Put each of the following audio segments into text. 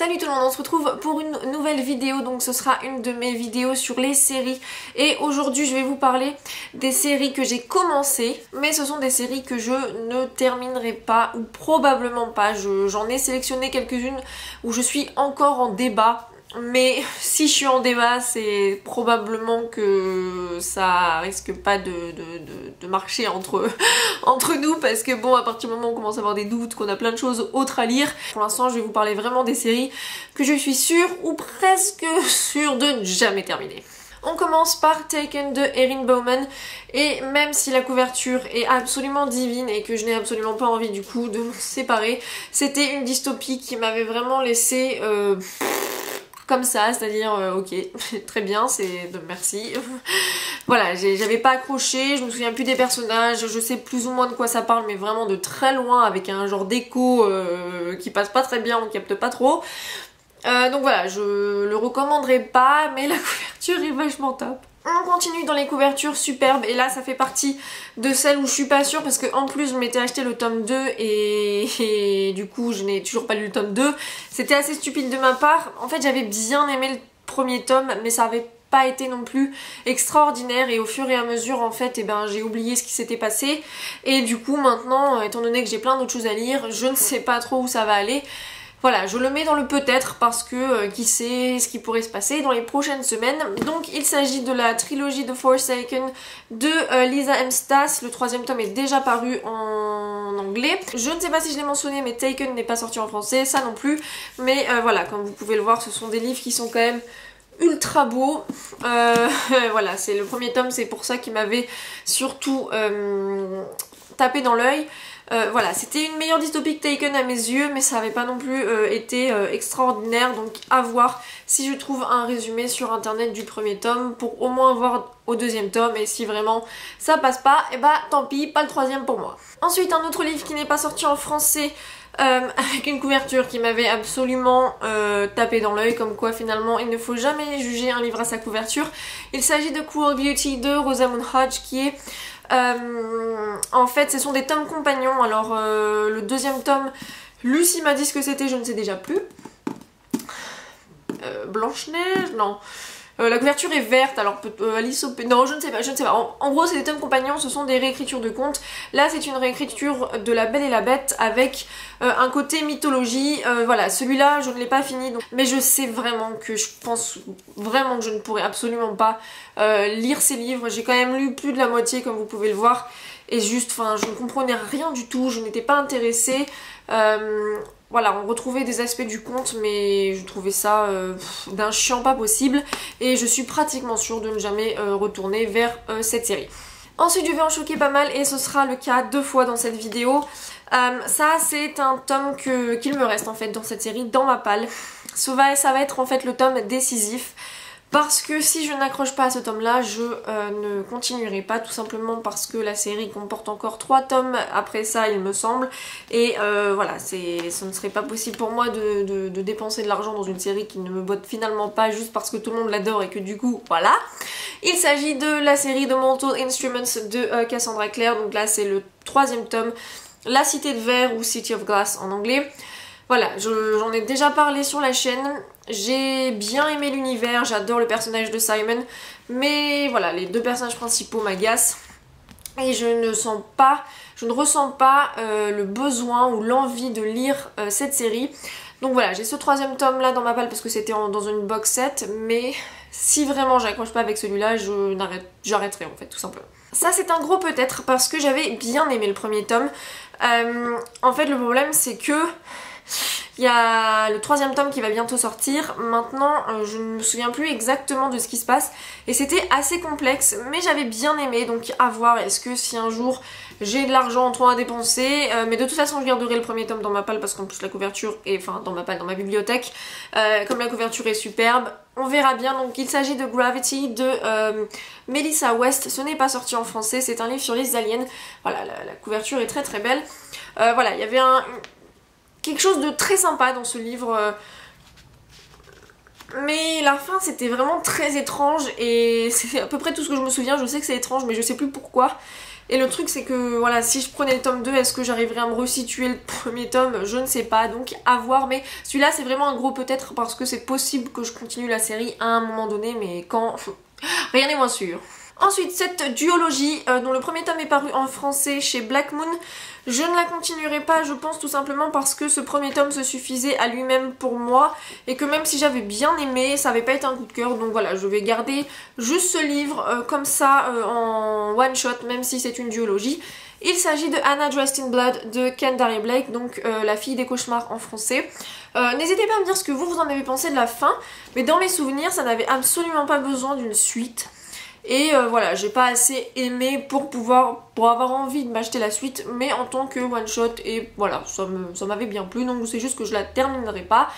Salut tout le monde, on se retrouve pour une nouvelle vidéo, donc ce sera une de mes vidéos sur les séries et aujourd'hui je vais vous parler des séries que j'ai commencées, mais ce sont des séries que je ne terminerai pas ou probablement pas. J'en ai sélectionné quelques-unes où je suis encore en débat. Mais si je suis en débat, c'est probablement que ça risque pas de marcher entre nous, parce que bon, à partir du moment où on commence à avoir des doutes, qu'on a plein de choses autres à lire, pour l'instant je vais vous parler vraiment des séries que je suis sûre ou presque sûre de ne jamais terminer. On commence par Taken de Erin Bowman, et même si la couverture est absolument divine et que je n'ai absolument pas envie du coup de me séparer, c'était une dystopie qui m'avait vraiment laissé... comme ça, c'est-à-dire ok, très bien, merci. Voilà, j'avais pas accroché, je me souviens plus des personnages, je sais plus ou moins de quoi ça parle, mais vraiment de très loin, avec un genre d'écho qui passe pas très bien, on capte pas trop. Donc voilà, je le recommanderais pas, mais la couverture est vachement top. On continue dans les couvertures superbes, et là ça fait partie de celles où je suis pas sûre parce que en plus je m'étais acheté le tome 2 et du coup je n'ai toujours pas lu le tome 2. C'était assez stupide de ma part. En fait j'avais bien aimé le premier tome, mais ça avait pas été non plus extraordinaire, et au fur et à mesure en fait j'ai oublié ce qui s'était passé, et du coup maintenant, étant donné que j'ai plein d'autres choses à lire, je ne sais pas trop où ça va aller. Voilà, je le mets dans le peut-être parce que qui sait ce qui pourrait se passer dans les prochaines semaines. Donc il s'agit de la trilogie de Forsaken de Lisa M. Stas. Le troisième tome est déjà paru en anglais. Je ne sais pas si je l'ai mentionné, mais Taken n'est pas sorti en français, ça non plus. Mais voilà, comme vous pouvez le voir, ce sont des livres qui sont quand même ultra beaux. Voilà, c'est le premier tome, c'est pour ça qu'il m'avait surtout tapé dans l'œil. Voilà, c'était une meilleure dystopie que Taken à mes yeux, mais ça n'avait pas non plus été extraordinaire, donc à voir si je trouve un résumé sur internet du premier tome pour au moins voir au deuxième tome, et si vraiment ça passe pas, et tant pis, pas le troisième pour moi. Ensuite, un autre livre qui n'est pas sorti en français, avec une couverture qui m'avait absolument tapé dans l'œil, comme quoi finalement il ne faut jamais juger un livre à sa couverture. Il s'agit de Cruel Beauty de Rosamund Hodge, qui est... en fait ce sont des tomes compagnons. Alors le deuxième tome, Lucie m'a dit ce que c'était, je ne sais déjà plus. Blanche-Neige, non. La couverture est verte, alors Alice au... Non, je ne sais pas, En gros, c'est des tomes compagnons, ce sont des réécritures de contes. Là, c'est une réécriture de La Belle et la Bête avec un côté mythologie. Voilà, celui-là, je ne l'ai pas fini, donc... mais je sais vraiment que je pense vraiment que je ne pourrais absolument pas lire ces livres. J'ai quand même lu plus de la moitié, comme vous pouvez le voir, et juste, enfin, je ne comprenais rien du tout, je n'étais pas intéressée. Voilà, on retrouvait des aspects du conte, mais je trouvais ça d'un chiant pas possible, et je suis pratiquement sûre de ne jamais retourner vers cette série. Ensuite, je vais en choquer pas mal, et ce sera le cas 2 fois dans cette vidéo. Ça, c'est un tome qu'il me reste en fait dans cette série, dans ma palle. Ça va être en fait le tome décisif. Parce que si je n'accroche pas à ce tome-là, je ne continuerai pas, tout simplement parce que la série comporte encore 3 tomes après ça, il me semble. Et voilà, ce ne serait pas possible pour moi de dépenser de l'argent dans une série qui ne me botte finalement pas juste parce que tout le monde l'adore et que du coup, voilà. Il s'agit de la série de Mortal Instruments de Cassandra Clare, donc là c'est le 3e tome, La Cité de Verre ou City of Glass en anglais. Voilà, j'en ai déjà parlé sur la chaîne, j'ai bien aimé l'univers, j'adore le personnage de Simon, mais voilà, les 2 personnages principaux m'agacent, et je ne ressens pas le besoin ou l'envie de lire cette série. Donc voilà, j'ai ce 3e tome là dans ma palle parce que c'était dans une box set, mais si vraiment j'accroche pas avec celui-là, j'arrêterai en fait, tout simplement. Ça, c'est un gros peut-être parce que j'avais bien aimé le premier tome. En fait, le problème c'est que il y a le 3e tome qui va bientôt sortir. Maintenant, je ne me souviens plus exactement de ce qui se passe, et c'était assez complexe, mais j'avais bien aimé, donc à voir. Est-ce que si un jour j'ai de l'argent en trop à dépenser, mais de toute façon je garderai le premier tome dans ma palle parce qu'en plus la couverture est, enfin dans ma bibliothèque, comme la couverture est superbe, on verra bien. Donc il s'agit de Gravity de Melissa West, ce n'est pas sorti en français, c'est un livre sur les aliens. Voilà, la couverture est très très belle. Voilà, il y avait quelque chose de très sympa dans ce livre, mais la fin c'était vraiment très étrange, et c'est à peu près tout ce que je me souviens. Je sais que c'est étrange, mais je sais plus pourquoi. Et le truc c'est que voilà, si je prenais le tome 2, est-ce que j'arriverais à me resituer le premier tome? Je ne sais pas, donc à voir. Mais celui-là c'est vraiment un gros peut-être parce que c'est possible que je continue la série à un moment donné, mais quand... rien n'est moins sûr. Ensuite, cette duologie, dont le premier tome est paru en français chez Black Moon, je ne la continuerai pas, je pense tout simplement parce que ce premier tome se suffisait à lui-même pour moi et que même si j'avais bien aimé, ça n'avait pas été un coup de cœur. Donc voilà, je vais garder juste ce livre comme ça en one shot, même si c'est une duologie. Il s'agit de Anna Dressed in Blood de Kendare Blake, donc la fille des cauchemars en français. N'hésitez pas à me dire ce que vous en avez pensé de la fin, mais dans mes souvenirs, ça n'avait absolument pas besoin d'une suite. Et voilà, j'ai pas assez aimé pour avoir envie de m'acheter la suite, mais en tant que one shot, et voilà, ça m'avait bien plu, donc c'est juste que je la terminerai pas.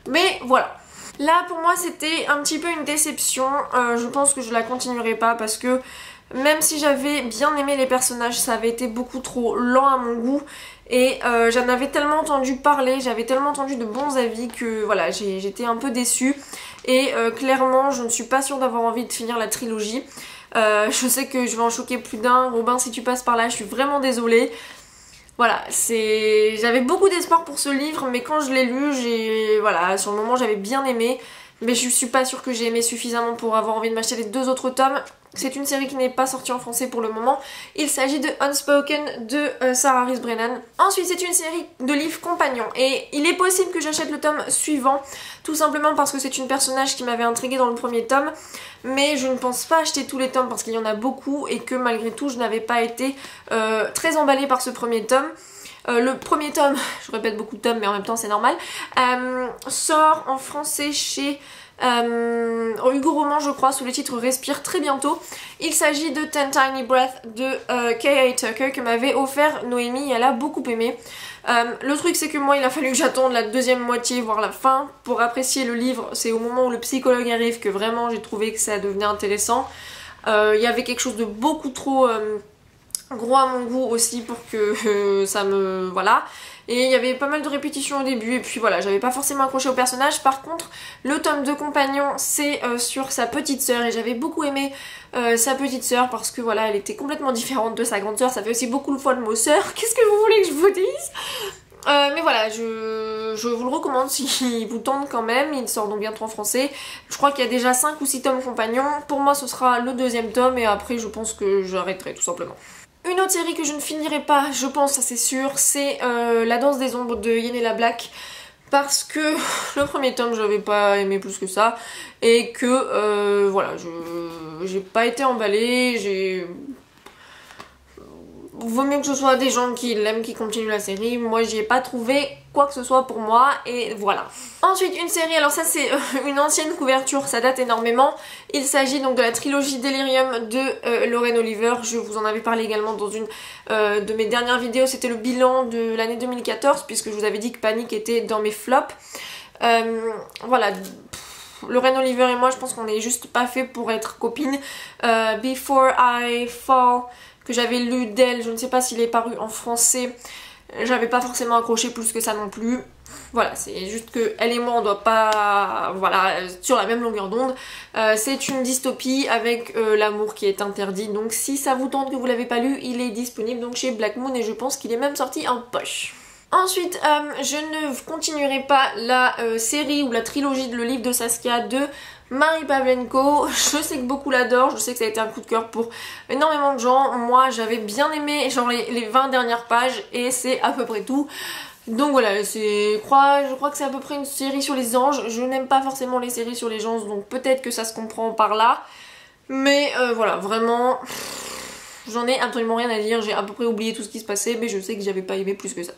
Mais voilà. Là pour moi c'était un petit peu une déception, je pense que je la continuerai pas parce que même si j'avais bien aimé les personnages, ça avait été beaucoup trop lent à mon goût. Et j'en avais tellement entendu parler, j'avais tellement entendu de bons avis que voilà, j'étais un peu déçue. Et clairement, je ne suis pas sûre d'avoir envie de finir la trilogie. Je sais que je vais en choquer plus d'un. Robin, si tu passes par là, je suis vraiment désolée. Voilà, j'avais beaucoup d'espoir pour ce livre, mais quand je l'ai lu, voilà, sur le moment, j'avais bien aimé. Mais je suis pas sûre que j'ai aimé suffisamment pour avoir envie de m'acheter les 2 autres tomes. C'est une série qui n'est pas sortie en français pour le moment. Il s'agit de Unspoken de Sarah Rees Brennan. Ensuite, c'est une série de livres compagnons. Et il est possible que j'achète le tome suivant, tout simplement parce que c'est une personnage qui m'avait intriguée dans le premier tome. Mais je ne pense pas acheter tous les tomes parce qu'il y en a beaucoup et que malgré tout, je n'avais pas été très emballée par ce premier tome. Le premier tome, je répète beaucoup de tomes mais en même temps c'est normal, sort en français chez Hugo Roman je crois, sous le titre Respire, très bientôt. Il s'agit de Ten Tiny Breaths de K.A. Tucker que m'avait offert Noémie et elle a beaucoup aimé. Le truc c'est que moi il a fallu que j'attende la deuxième moitié voire la fin pour apprécier le livre. C'est au moment où le psychologue arrive que vraiment j'ai trouvé que ça devenait intéressant. Il y avait quelque chose de beaucoup trop... gros à mon goût aussi pour que ça me... voilà. Et il y avait pas mal de répétitions au début et puis voilà, j'avais pas forcément accroché au personnage. Par contre, le tome de compagnon c'est sur sa petite sœur et j'avais beaucoup aimé sa petite sœur parce que voilà, elle était complètement différente de sa grande sœur. Ça fait aussi beaucoup le fois le mot sœur. Qu'est-ce que vous voulez que je vous dise? Mais voilà, je vous le recommande si vous tente quand même. Il sort donc bientôt en français. Je crois qu'il y a déjà 5 ou 6 tomes compagnons. Pour moi ce sera le 2e tome et après je pense que j'arrêterai tout simplement. Une autre série que je ne finirai pas, je pense, ça c'est sûr, c'est La Danse des Ombres de Yenneila Black. Parce que le premier tome je n'avais pas aimé plus que ça. Et que voilà, j'ai pas été emballée, vaut mieux que ce soit des gens qui l'aiment, qui continuent la série. Moi j'y ai pas trouvé quoi que ce soit pour moi et voilà. Ensuite une série, alors ça c'est une ancienne couverture, ça date énormément. Il s'agit donc de la trilogie Delirium de Lauren Oliver. Je vous en avais parlé également dans une de mes dernières vidéos. C'était le bilan de l'année 2014 puisque je vous avais dit que Panic était dans mes flops. Voilà. Lauren Oliver et moi je pense qu'on est juste pas fait pour être copines. Before I Fall, que j'avais lu d'elle, je ne sais pas s'il est paru en français, j'avais pas forcément accroché plus que ça non plus. Voilà, c'est juste que elle et moi on doit pas, voilà, sur la même longueur d'onde. C'est une dystopie avec l'amour qui est interdit, donc si ça vous tente que vous l'avez pas lu, il est disponible donc chez Black Moon et je pense qu'il est même sorti en poche. Ensuite, je ne continuerai pas la série ou la trilogie de le livre de Saskia de Marie Pavlenko. Je sais que beaucoup l'adorent, je sais que ça a été un coup de cœur pour énormément de gens. Moi j'avais bien aimé genre les 20 dernières pages et c'est à peu près tout. Donc voilà, je crois que c'est à peu près une série sur les anges. Je n'aime pas forcément les séries sur les anges, donc peut-être que ça se comprend par là. Mais voilà, vraiment, j'en ai absolument rien à dire. J'ai à peu près oublié tout ce qui se passait, mais je sais que j'avais pas aimé plus que ça.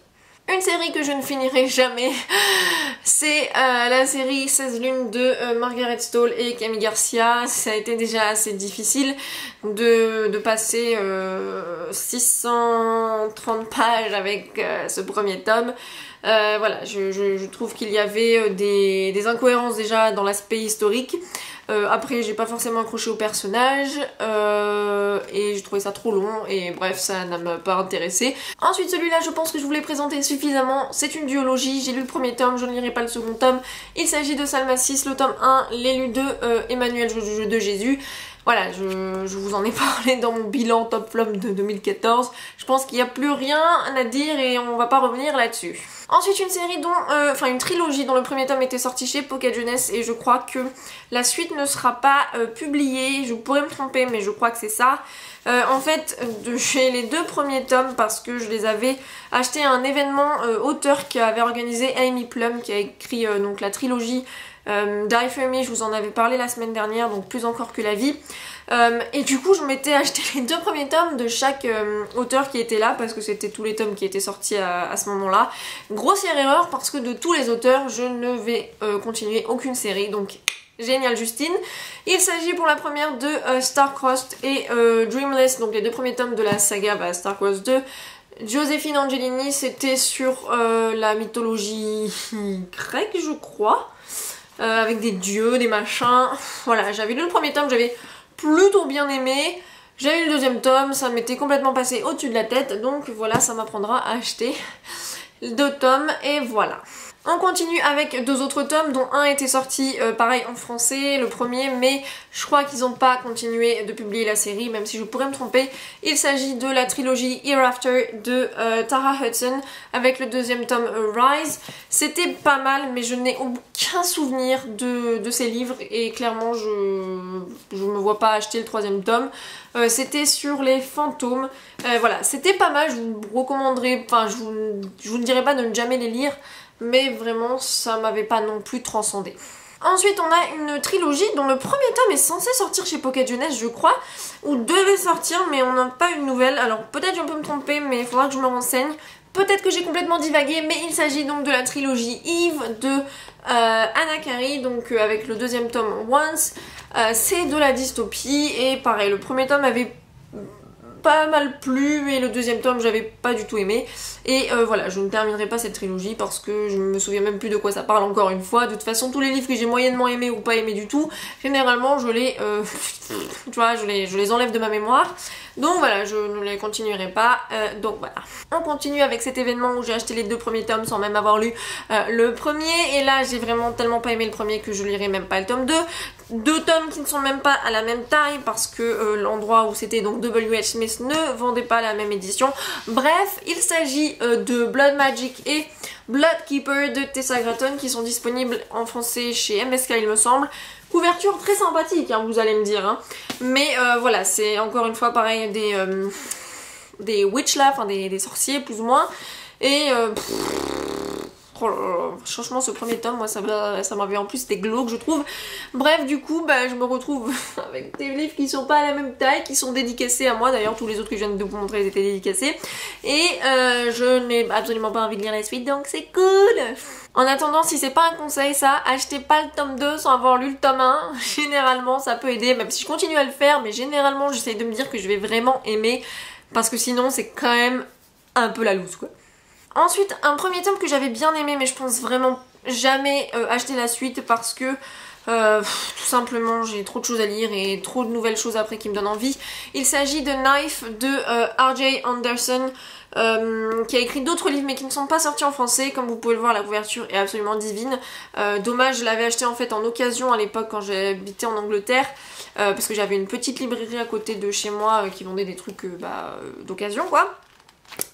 Une série que je ne finirai jamais, c'est la série 16 lunes de Margaret Stoll et Camille Garcia. Ça a été déjà assez difficile de passer 630 pages avec ce premier tome. Voilà, je trouve qu'il y avait des incohérences déjà dans l'aspect historique. Après j'ai pas forcément accroché au personnage et j'ai trouvé ça trop long et bref ça n'a pas intéressé. Ensuite celui-là je pense que je vous l'ai présenté suffisamment, c'est une duologie, j'ai lu le premier tome, je ne lirai pas le second tome. Il s'agit de Salma 6, le tome 1, l'élu de Emmanuel de Jésus. voilà, je vous en ai parlé dans mon bilan top flop de 2014. Je pense qu'il n'y a plus rien à dire et on va pas revenir là-dessus. Ensuite, une série dont, enfin une trilogie dont le premier tome était sorti chez Pocket Jeunesse et je crois que la suite ne sera pas publiée. Je pourrais me tromper, mais je crois que c'est ça. En fait, j'ai les 2 premiers tomes parce que je les avais achetés à un événement auteur qu'avait organisé Amy Plum, qui a écrit donc la trilogie Die For Me. Je vous en avais parlé la semaine dernière, donc Plus encore que la vie. Et du coup je m'étais acheté les 2 premiers tomes de chaque auteur qui était là parce que c'était tous les tomes qui étaient sortis à ce moment là. Grossière erreur parce que de tous les auteurs je ne vais continuer aucune série, donc génial Justine. Il s'agit pour la première de Star-Crossed et Dreamless, donc les 2 premiers tomes de la saga Star-Crossed 2. Joséphine Angelini, c'était sur la mythologie grecque je crois, avec des dieux, des machins. Voilà, j'avais lu le premier tome, j'avais plutôt bien aimé. J'ai eu le 2e tome, ça m'était complètement passé au-dessus de la tête, donc voilà, ça m'apprendra à acheter 2 tomes et voilà. On continue avec 2 autres tomes dont un était sorti pareil en français, le premier, mais je crois qu'ils n'ont pas continué de publier la série, même si je pourrais me tromper. Il s'agit de la trilogie Hereafter de Tara Hudson avec le 2e tome Rise. C'était pas mal, mais je n'ai aucun souvenir de ces livres et clairement je me vois pas acheter le 3e tome. C'était sur les fantômes. Voilà, c'était pas mal, je vous recommanderais, enfin je vous ne dirais pas de ne jamais les lire, mais vraiment ça m'avait pas non plus transcendé. Ensuite on a une trilogie dont le premier tome est censé sortir chez Pocket Jeunesse je crois, ou devait sortir mais on n'a pas eu de nouvelles, alors peut-être je peux me tromper mais il faudra que je me renseigne. Peut-être que j'ai complètement divagué, mais il s'agit donc de la trilogie Eve de Anna Carey, donc avec le 2e tome Once. C'est de la dystopie et pareil, le premier tome avait pas mal plu et le 2e tome j'avais pas du tout aimé et voilà, je ne terminerai pas cette trilogie parce que je me souviens même plus de quoi ça parle encore une fois. De toute façon tous les livres que j'ai moyennement aimés ou pas aimés du tout, généralement je les tu vois, je les enlève de ma mémoire, donc voilà, je ne les continuerai pas. Donc voilà, on continue avec cet événement où j'ai acheté les 2 premiers tomes sans même avoir lu le premier, et là j'ai vraiment tellement pas aimé le premier que je lirai même pas le tome 2. 2 tomes qui ne sont même pas à la même taille parce que l'endroit où c'était donc W.H. Smith ne vendait pas la même édition. Bref, il s'agit de Blood Magic et Blood Keeper de Tessa Gratton qui sont disponibles en français chez MSK il me semble. Couverture très sympathique hein, vous allez me dire, hein. Mais voilà, c'est encore une fois pareil des witch là, enfin des sorciers plus ou moins. Et oh là là, franchement ce premier tome moi ça m'avait en plus des glauques je trouve. Bref, du coup je me retrouve avec des livres qui sont pas à la même taille, qui sont dédicacés à moi, d'ailleurs tous les autres que je viens de vous montrer ils étaient dédicacés, et je n'ai absolument pas envie de lire la suite, donc c'est cool. En attendant, si c'est pas un conseil ça, achetez pas le tome 2 sans avoir lu le tome 1, généralement ça peut aider, même si je continue à le faire, mais généralement j'essaie de me dire que je vais vraiment aimer, parce que sinon c'est quand même un peu la loose quoi. Ensuite, un premier tome que j'avais bien aimé, mais je pense vraiment jamais acheter la suite parce que tout simplement j'ai trop de choses à lire et trop de nouvelles choses après qui me donnent envie. Il s'agit de Knife de R.J. Anderson, qui a écrit d'autres livres mais qui ne sont pas sortis en français. Comme vous pouvez le voir, la couverture est absolument divine. Dommage, je l'avais acheté en fait en occasion à l'époque quand j'habitais en Angleterre, parce que j'avais une petite librairie à côté de chez moi qui vendait des trucs d'occasion quoi.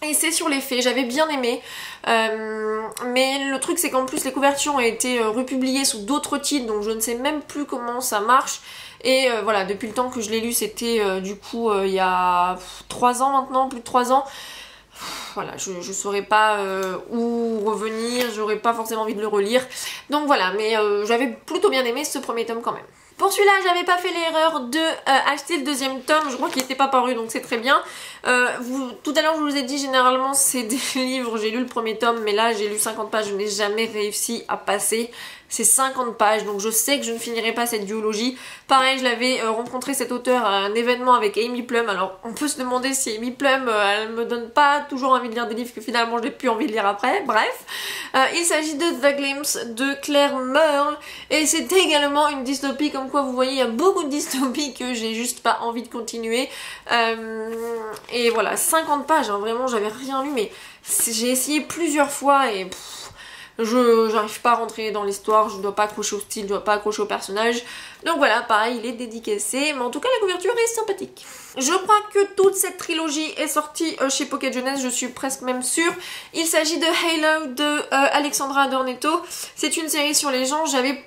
Et c'est sur les faits, j'avais bien aimé, mais le truc c'est qu'en plus les couvertures ont été republiées sous d'autres titres, donc je ne sais même plus comment ça marche. Et voilà, depuis le temps que je l'ai lu, c'était du coup il y a 3 ans maintenant, plus de 3 ans. Voilà, je saurais pas où revenir, j'aurais pas forcément envie de le relire. Donc voilà, mais j'avais plutôt bien aimé ce premier tome quand même. Pour celui-là, j'avais pas fait l'erreur de acheter le 2e tome, je crois qu'il n'était pas paru donc c'est très bien. Tout à l'heure je vous ai dit, généralement c'est des livres, j'ai lu le premier tome mais là j'ai lu 50 pages, je n'ai jamais réussi à passer ces 50 pages, donc je sais que je ne finirai pas cette duologie. Pareil, je l'avais rencontré cet auteur à un événement avec Amy Plum, alors on peut se demander si Amy Plum elle me donne pas toujours envie de lire des livres que finalement j'ai plus envie de lire après, bref. Il s'agit de The Glimpse de Claire Merle et c'est également une dystopie, comme quoi vous voyez il y a beaucoup de dystopies que j'ai juste pas envie de continuer. Et voilà, 50 pages, hein, vraiment j'avais rien lu mais j'ai essayé plusieurs fois et j'arrive pas à rentrer dans l'histoire, je dois pas accrocher au style, je dois pas accrocher au personnage. Donc voilà, pareil, il est dédicacé, mais en tout cas la couverture est sympathique. Je crois que toute cette trilogie est sortie chez Pocket Jeunesse, je suis presque même sûre. Il s'agit de Halo de Alexandra Adornetto. C'est une série sur les gens, j'avais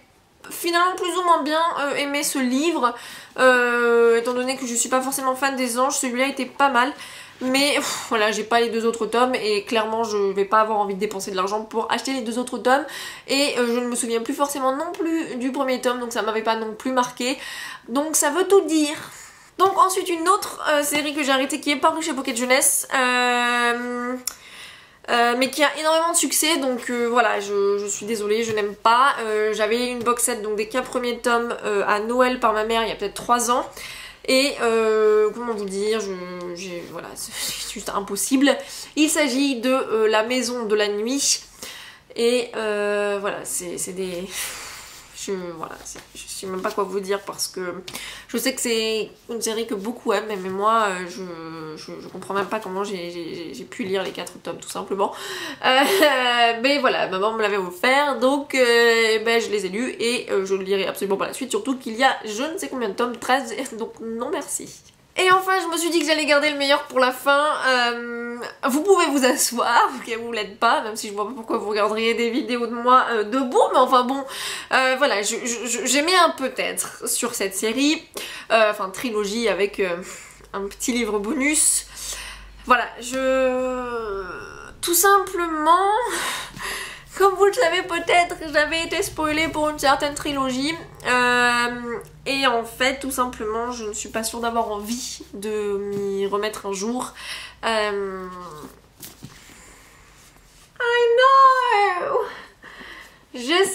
finalement plus ou moins bien aimé ce livre, étant donné que je suis pas forcément fan des anges, celui-là était pas mal. Mais voilà, j'ai pas les 2 autres tomes et clairement je vais pas avoir envie de dépenser de l'argent pour acheter les 2 autres tomes. Et je ne me souviens plus forcément non plus du premier tome, donc ça m'avait pas non plus marqué. Donc ça veut tout dire. Donc ensuite une autre série que j'ai arrêtée qui est parue chez Pocket Jeunesse. Mais qui a énormément de succès, donc voilà, je suis désolée, je n'aime pas. J'avais une box set donc des 4 premiers tomes à Noël par ma mère il y a peut-être 3 ans. Et comment vous dire, voilà, c'est juste impossible. Il s'agit de La Maison de la Nuit. Et voilà, c'est des... Voilà, je sais même pas quoi vous dire parce que je sais que c'est une série que beaucoup aiment, mais moi je comprends même pas comment j'ai pu lire les 4 tomes tout simplement. Mais voilà, maman me l'avait offert, donc ben, je les ai lus et je le lirai absolument pas la suite, surtout qu'il y a je ne sais combien de tomes, 13, donc non merci. Et enfin, je me suis dit que j'allais garder le meilleur pour la fin. Vous pouvez vous asseoir, ok, vous l'êtes pas, même si je vois pas pourquoi vous regarderiez des vidéos de moi debout, mais enfin bon, voilà, j'aimais un peut-être sur cette série, enfin trilogie avec un petit livre bonus. Voilà, tout simplement... Comme vous le savez peut-être, j'avais été spoilée pour une certaine trilogie et en fait tout simplement je ne suis pas sûre d'avoir envie de m'y remettre un jour. I know! Je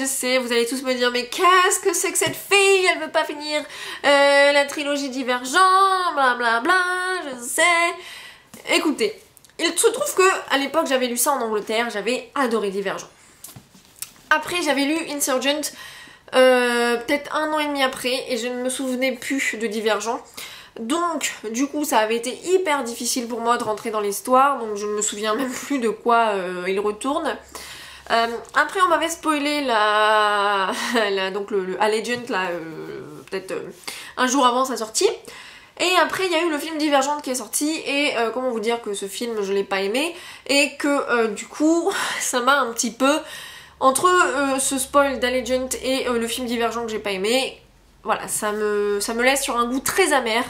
sais, vous allez tous me dire mais qu'est-ce que c'est que cette fille, elle veut pas finir la trilogie Divergent, blablabla, je sais. Écoutez. Il se trouve que à l'époque j'avais lu ça en Angleterre, j'avais adoré Divergent. Après j'avais lu Insurgent peut-être 1 an et demi après et je ne me souvenais plus de Divergent. Donc du coup ça avait été hyper difficile pour moi de rentrer dans l'histoire, donc je ne me souviens même plus de quoi il retourne. Après on m'avait spoilé donc le Allegiant là, peut-être un jour avant sa sortie. Et après il y a eu le film Divergente qui est sorti et comment vous dire que ce film je l'ai pas aimé et que du coup ça m'a un petit peu entre ce spoil d'Allegiant et le film Divergent que j'ai pas aimé, voilà, ça me laisse sur un goût très amer.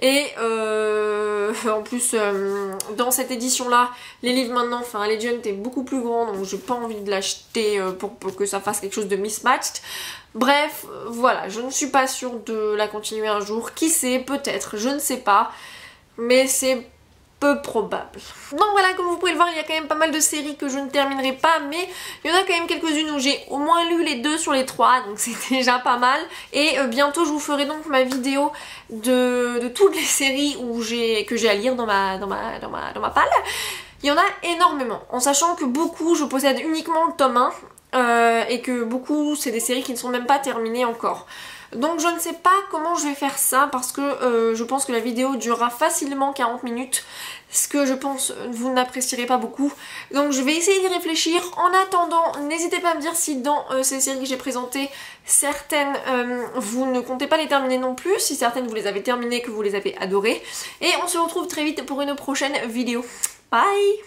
Et en plus dans cette édition là les livres maintenant, enfin Allegiant est beaucoup plus grand donc j'ai pas envie de l'acheter pour que ça fasse quelque chose de mismatched. Bref voilà, je ne suis pas sûre de la continuer un jour, qui sait, peut-être, je ne sais pas, mais c'est peu probable. Donc voilà, comme vous pouvez le voir, il y a quand même pas mal de séries que je ne terminerai pas, mais il y en a quand même quelques-unes où j'ai au moins lu les 2 sur les 3, donc c'est déjà pas mal. Et bientôt je vous ferai donc ma vidéo de toutes les séries que j'ai à lire dans ma palle. Il y en a énormément, en sachant que beaucoup je possède uniquement le tome 1, et que beaucoup c'est des séries qui ne sont même pas terminées encore. Donc je ne sais pas comment je vais faire ça parce que je pense que la vidéo durera facilement 40 minutes, ce que je pense vous n'apprécierez pas beaucoup. Donc je vais essayer d'y réfléchir. En attendant, n'hésitez pas à me dire si dans ces séries que j'ai présentées, certaines vous ne comptez pas les terminer non plus, si certaines vous les avez terminées, que vous les avez adorées. Et on se retrouve très vite pour une prochaine vidéo. Bye!